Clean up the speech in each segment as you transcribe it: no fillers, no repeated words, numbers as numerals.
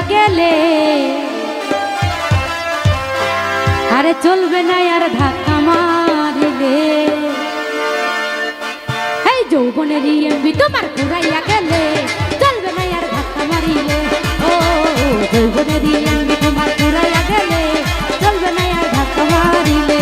গেলে আরে চলবে না আর ধাক্কা মারিলে এই যৌবনের এমবি তোমার ঘুরাইয়া গেলে চলবে না আর ধাক্কা মারিলে ও যৌবনের এমবি তোমার ঘুরাইয়া গেলে চলবে না আর ধাক্কা মারিলে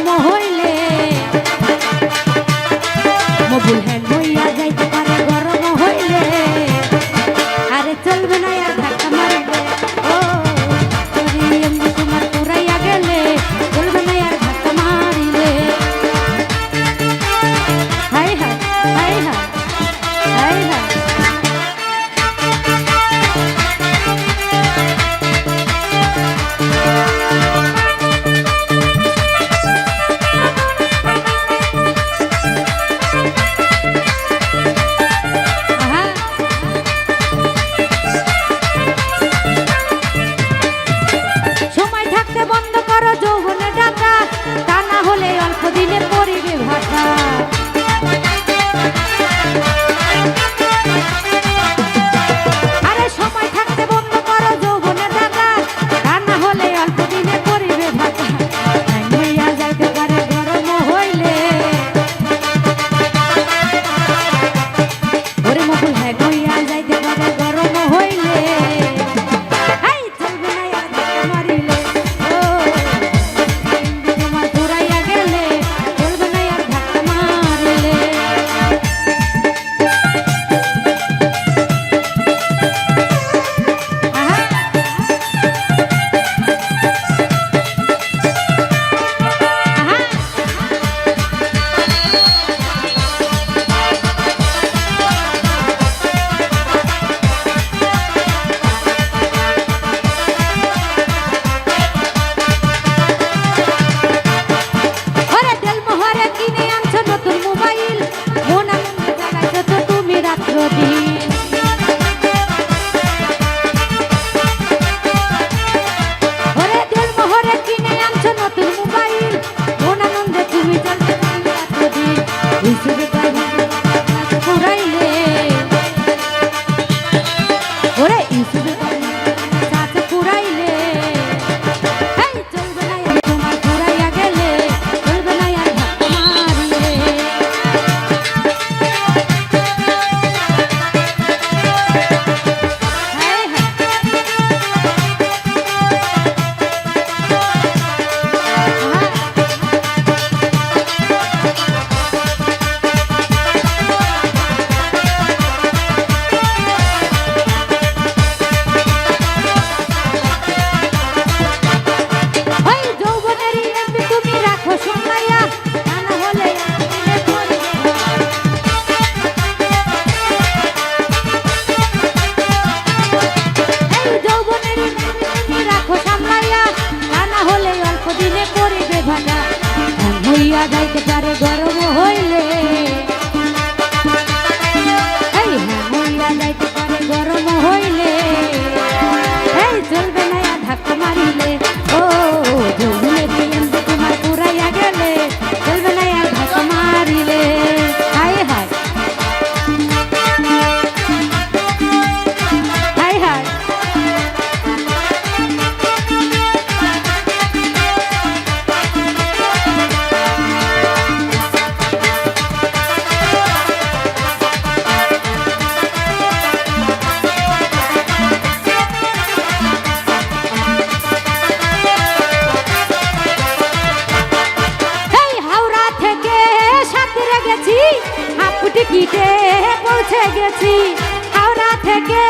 গরম হইলে মোবিল হ্যাং হইয়া যাইতে পারে গরম হইলে আরে চলবে না আর ধাক্কা মারলে ও তোরে এমনি তোমার পুরাইয়া গেলে চলবে না আর ধাক্কা মারিলে হাই হাই হাই হাই হাই হাই বন্ধ করো যৌবনে ডাকা তা না হলে অল্প দিনে পড়িবে ভাষা আরে সময় থাকতে বন্ধ করো যৌবনে ডাকা তা না হলে অল্প দিনে পড়িবে ভাষা হইয়া যাইতে পারে গরম হইলে ওরে মকুল হ্যাঁ হইয়া যাইতে পারে গরম হইলে চলবে না আর ধাক্কা মারিলে হইয়া যাইতে পারে গরম হইলে এই হ্যাঁ হইয়া যাইতে পারে গরম হইলে এই চলবে না ধাক্কা মারিলে ও যৌবনে দিয়ে তোমার পুরাইয়া গেলে চলবে না আর ধাক্কা মারিলে হাই হাই হাই হাই টিকিটে পৌঁছে গেছি হাওড়া থেকে।